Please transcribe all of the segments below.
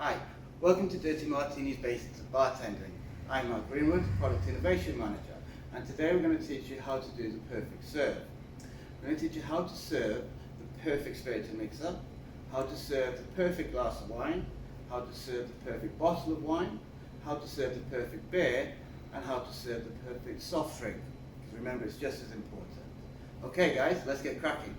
Hi, welcome to Dirty Martini's Basics of Bartending. I'm Mark Greenwood, Product Innovation Manager, and today we're going to teach you how to do the perfect serve. We're going to teach you how to serve the perfect spirited mixer, how to serve the perfect glass of wine, how to serve the perfect bottle of wine, how to serve the perfect beer, and how to serve the perfect soft drink. Because remember, it's just as important. Okay guys, let's get cracking.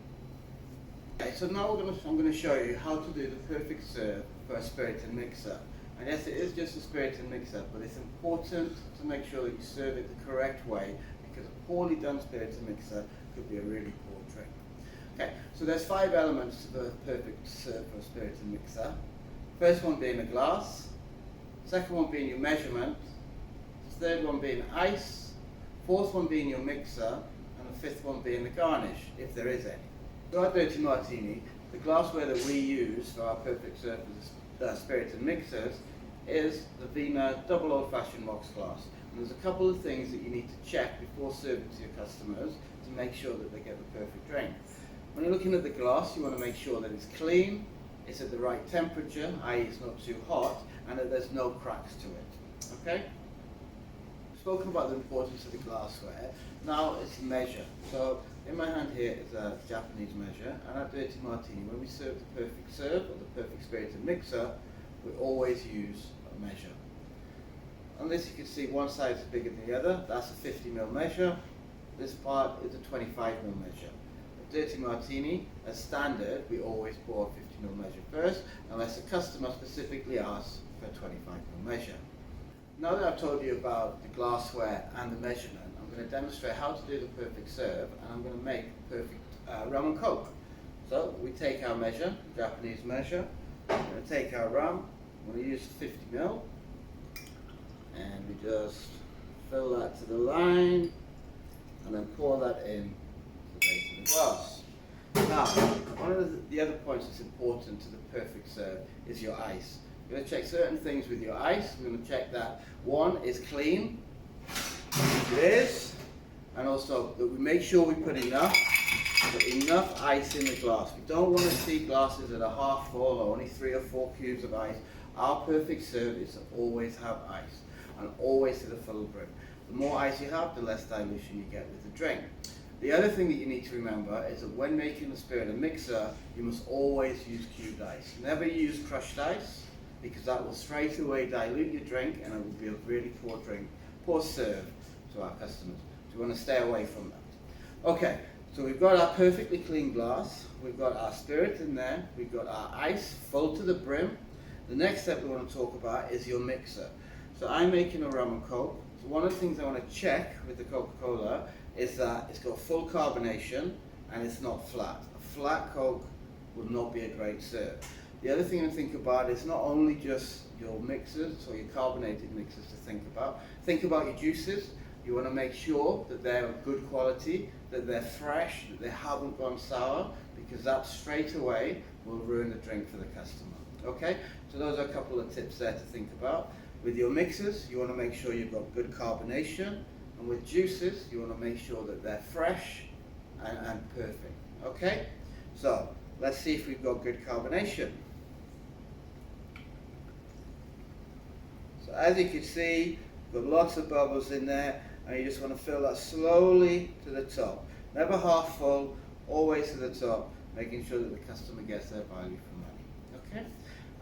Okay, so now I'm going to show you how to do the perfect serve for a spirited mixer. And yes, it is just a spirited mixer, but it's important to make sure that you serve it the correct way, because a poorly done spirited mixer could be a really poor drink. Okay, so there's 5 elements to the perfect serve for a spirited mixer. First one being a glass, second one being your measurement, third one being ice, fourth one being your mixer, and the fifth one being the garnish, if there is any. For our Dirty Martini, the glassware that we use for our perfect serve for spirited mixers is the Vina double old-fashioned rocks glass. And there's a couple of things that you need to check before serving to your customers to make sure that they get the perfect drink. When you're looking at the glass, you want to make sure that it's clean, it's at the right temperature, i.e. it's not too hot, and that there's no cracks to it. Okay? We've spoken about the importance of the glassware. Now it's measure. So in my hand here is a Japanese measure, and at Dirty Martini, when we serve the perfect serve or the perfect spirited mixer, we always use a measure. On this you can see one side is bigger than the other. That's a 50mm measure. This part is a 25mm measure. At Dirty Martini, as standard, we always pour a 50mm measure first, unless the customer specifically asks for a 25mm measure. Now that I've told you about the glassware and the measurement, I'm going to demonstrate how to do the perfect serve, and I'm going to make the perfect rum and coke. So we take our measure, Japanese measure, we're going to take our rum, we're going to use 50ml, and we just fill that to the line, and then pour that in to the base of the glass. Now, one of the other points that's important to the perfect serve is your ice. We're going to check certain things with your ice. We're going to check that one is clean, it is, and also that we make sure we put enough ice in the glass. We don't want to see glasses that are half full or only 3 or 4 cubes of ice. Our perfect serve is to always have ice, and always to the full brim. The more ice you have, the less dilution you get with the drink. The other thing that you need to remember is that when making the spirited mixer, you must always use cubed ice. Never use crushed ice, because that will straight away dilute your drink, and it will be a really poor serve to our customers. So we want to stay away from that. Okay, so we've got our perfectly clean glass, we've got our spirit in there, we've got our ice full to the brim. The next step we want to talk about is your mixer. So I'm making a rum and coke. So one of the things I want to check with the Coca-Cola is that it's got full carbonation and it's not flat. A flat coke would not be a great serve. The other thing to think about is not only just your mixers or your carbonated mixers to think about your juices. You want to make sure that they're of good quality, that they're fresh, that they haven't gone sour, because that straight away will ruin the drink for the customer. Okay, so those are a couple of tips there to think about. With your mixers, you want to make sure you've got good carbonation, and with juices, you want to make sure that they're fresh and perfect. Okay, so let's see if we've got good carbonation. So as you can see, we've got lots of bubbles in there, and you just want to fill that slowly to the top. Never half full, always to the top, making sure that the customer gets their value for money. Okay?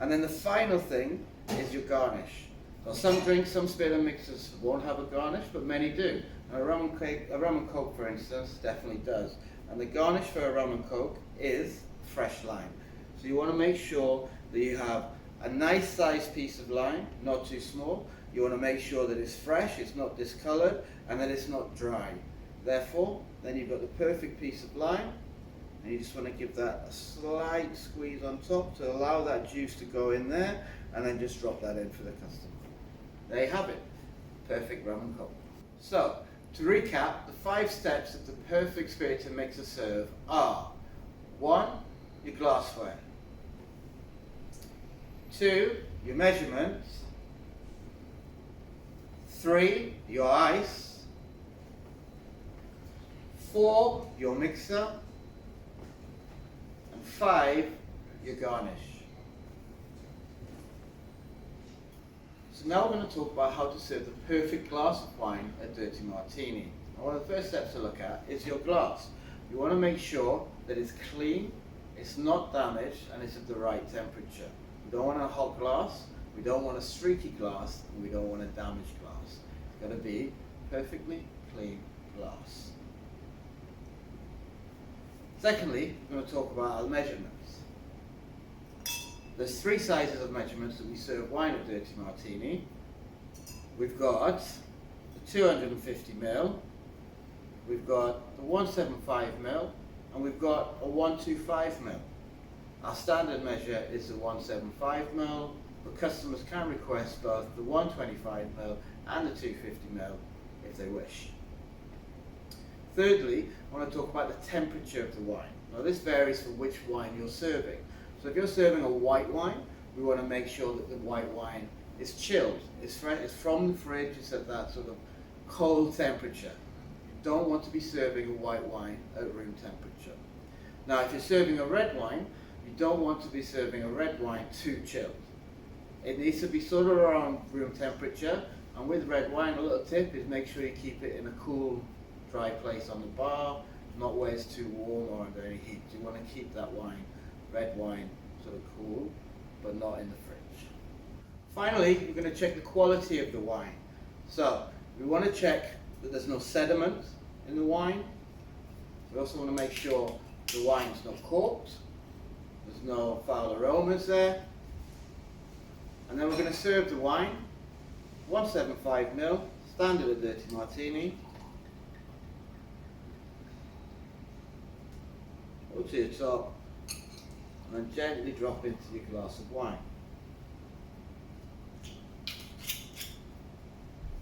And then the final thing is your garnish. So some drinks, some spirited mixers won't have a garnish, but many do. And a rum and coke, for instance, definitely does. And the garnish for a rum and coke is fresh lime. So you want to make sure that you have a nice sized piece of lime, not too small. You want to make sure that it's fresh, it's not discolored, and that it's not dry. Therefore, then you've got the perfect piece of lime, and you just want to give that a slight squeeze on top to allow that juice to go in there, and then just drop that in for the customer. There you have it, perfect rum and coke. So, to recap, the 5 steps of the perfect spirited mixer serve are: 1, your glassware; 2, your measurements; 3, your ice; 4, your mixer; and 5, your garnish. So now we're going to talk about how to serve the perfect glass of wine at Dirty Martini. And one of the first steps to look at is your glass. You want to make sure that it's clean, it's not damaged, and it's at the right temperature. We don't want a hot glass, we don't want a streaky glass, and we don't want a damaged glass. It's got to be perfectly clean glass. Secondly, we're going to talk about our measurements. There's three sizes of measurements that we serve wine at Dirty Martini. We've got the 250ml, we've got the 175ml, and we've got a 125ml. Our standard measure is the 175ml, but customers can request both the 125ml and the 250ml if they wish. Thirdly, I want to talk about the temperature of the wine. Now this varies for which wine you're serving. So if you're serving a white wine, we want to make sure that the white wine is chilled. It's from the fridge, it's at that sort of cold temperature. You don't want to be serving a white wine at room temperature. Now if you're serving a red wine, you don't want to be serving a red wine too chilled. It needs to be sort of around room temperature, and with red wine, a little tip is make sure you keep it in a cool, dry place on the bar, not where it's too warm or under any heat. You want to keep that wine, red wine, sort of cool, but not in the fridge. Finally, we're going to check the quality of the wine. So, we want to check that there's no sediment in the wine. We also want to make sure the wine's not corked, there's no foul aromas there. And then we're going to serve the wine, 175ml, standard at Dirty Martini. Go to your top, and then gently drop into your glass of wine.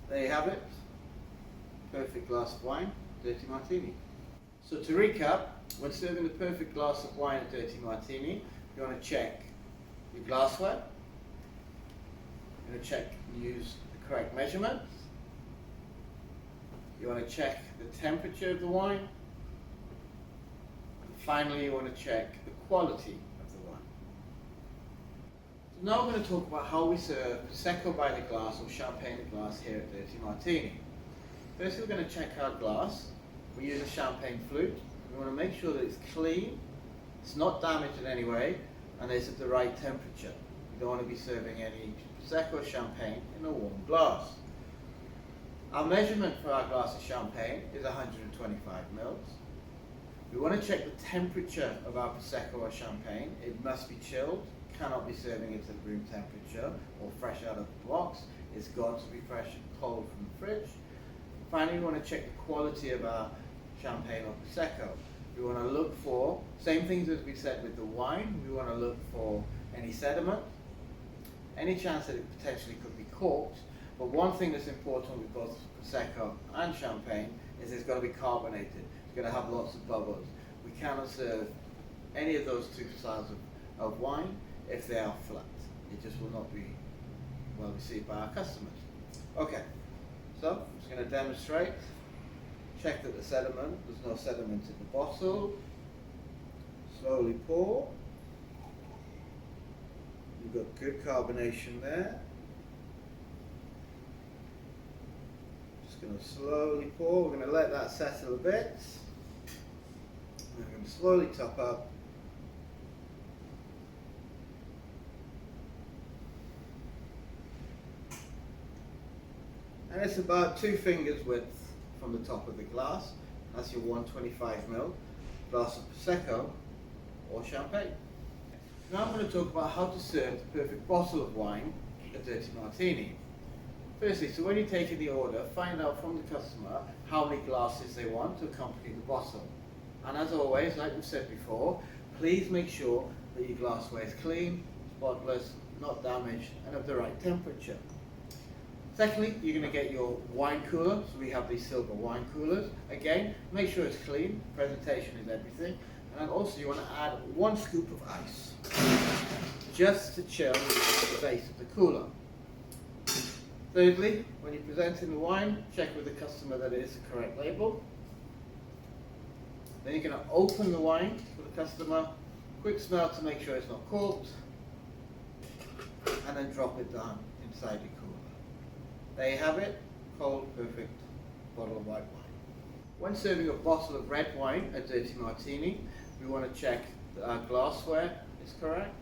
There you have it, perfect glass of wine, Dirty Martini. So to recap, when serving the perfect glass of wine at Dirty Martini, you want to check your glassware, you want to check and use the correct measurements, you want to check the temperature of the wine, and finally you want to check the quality of the wine. So now we're going to talk about how we serve Prosecco by the glass or Champagne at glass here at Dirty Martini. First we're going to check our glass. We use a champagne flute. We want to make sure that it's clean, it's not damaged in any way, and it's at the right temperature. We don't want to be serving any Prosecco or Champagne in a warm glass. Our measurement for our glass of champagne is 125ml. We want to check the temperature of our Prosecco or Champagne. It must be chilled, cannot be serving it at room temperature or fresh out of the box. It's got to be fresh and cold from the fridge. Finally, we want to check the quality of our Champagne or Prosecco. We want to look for, same things as we said with the wine, we want to look for any sediment, any chance that it potentially could be corked, but one thing that's important with both Prosecco and Champagne is it's got to be carbonated. It's got to have lots of bubbles. We cannot serve any of those two styles of wine if they are flat. It just will not be well received by our customers. Okay, so I'm just going to demonstrate. Check that the sediment, there's no sediment in the bottle. Slowly pour. You've got good carbonation there. Just going to slowly pour. We're going to let that settle a bit. We're going to slowly top up. And it's about 2 fingers width from the top of the glass. That's your 125ml glass of Prosecco or Champagne. Now I'm going to talk about how to serve the perfect bottle of wine at Dirty Martini. Firstly, so when you're taking the order, find out from the customer how many glasses they want to accompany the bottle. And as always, like we've said before, please make sure that your glassware is clean, spotless, not damaged, and of the right temperature. Secondly, you're going to get your wine cooler. So we have these silver wine coolers. Again, make sure it's clean. Presentation is everything. And then also you want to add 1 scoop of ice, just to chill the base of the cooler. Thirdly, when you're presenting the wine, check with the customer that it is the correct label. Then you're going to open the wine for the customer, quick smell to make sure it's not corked, and then drop it down inside your cooler. There you have it, cold, perfect bottle of white wine. When serving a bottle of red wine, a dirty martini, we want to check that our glassware is correct,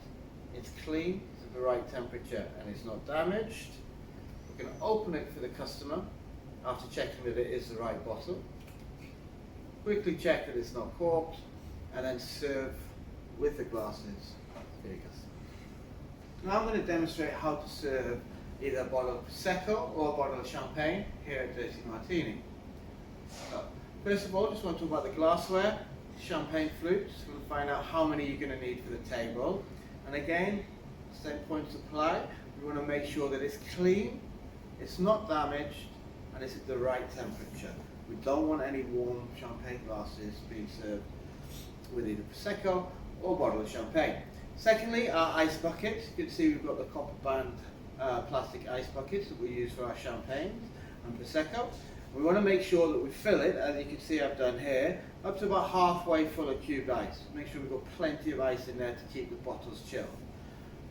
it's clean, it's at the right temperature and it's not damaged. We can open it for the customer after checking that it is the right bottle. Quickly check that it's not corked and then serve with the glasses for your customer. Now I'm going to demonstrate how to serve either a bottle of Prosecco or a bottle of champagne here at Dirty Martini. So, first of all, just want to talk about the glassware, champagne flutes. We'll find out how many you're going to need for the table. And again, same points apply. We want to make sure that it's clean, it's not damaged, and it's at the right temperature. We don't want any warm champagne glasses being served with either Prosecco or a bottle of champagne. Secondly, our ice bucket. You can see we've got the copper band plastic ice buckets that we use for our champagnes and Prosecco. We want to make sure that we fill it, as you can see I've done here, up to about halfway full of cubed ice. Make sure we've got plenty of ice in there to keep the bottles chilled.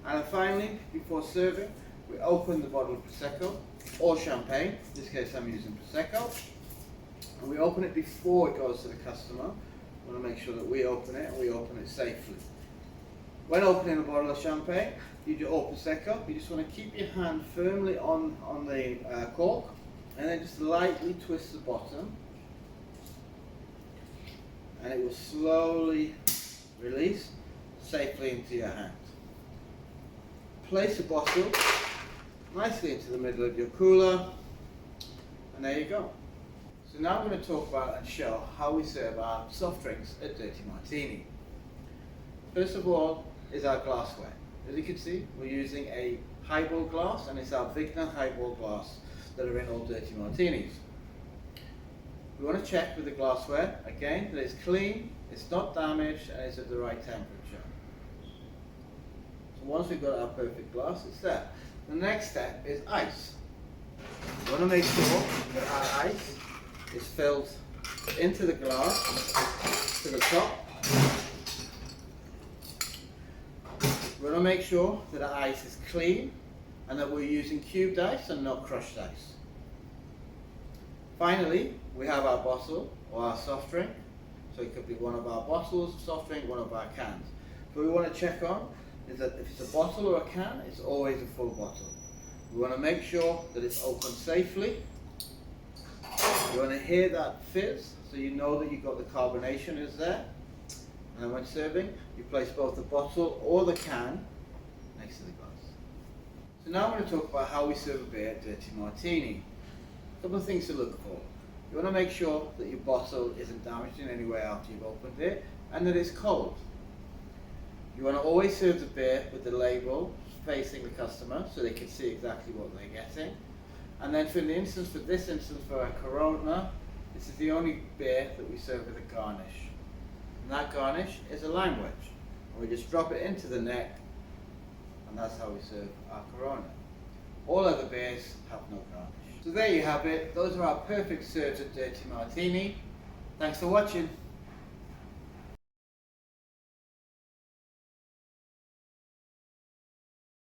And then finally, before serving, we open the bottle of Prosecco or champagne. In this case I'm using Prosecco. And we open it before it goes to the customer. We want to make sure that we open it and we open it safely. When opening a bottle of champagne, or Prosecco, you just want to keep your hand firmly on the cork and then just lightly twist the bottom and it will slowly release safely into your hand. Place the bottle nicely into the middle of your cooler and there you go. So now I'm going to talk about and show how we serve our soft drinks at Dirty Martini. First of all is our glassware. As you can see, we're using a highball glass, and it's our Vigna highball glass that are in all Dirty Martinis. We want to check with the glassware, again, that it's clean, it's not damaged, and it's at the right temperature. So once we've got our perfect glass, it's there. The next step is ice. We want to make sure that our ice is filled into the glass to the top. We want to make sure that our ice is clean and that we're using cubed ice and not crushed ice. Finally, we have our bottle or our soft drink. So it could be one of our bottles of soft drink, one of our cans. What we want to check on is that if it's a bottle or a can, it's always a full bottle. We want to make sure that it's opened safely. You want to hear that fizz so you know that you've got the carbonation is there. And when serving, you place both the bottle or the can next to the glass. So now I'm going to talk about how we serve a beer at Dirty Martini. A couple of things to look for. You want to make sure that your bottle isn't damaged in any way after you've opened it and that it's cold. You want to always serve the beer with the label facing the customer so they can see exactly what they're getting. And then for this instance for a Corona, this is the only beer that we serve with a garnish. And that garnish is a lime wedge. And we just drop it into the neck, and that's how we serve our Corona. All other beers have no garnish. So there you have it. Those are our perfect serves at Dirty Martini. Thanks for watching.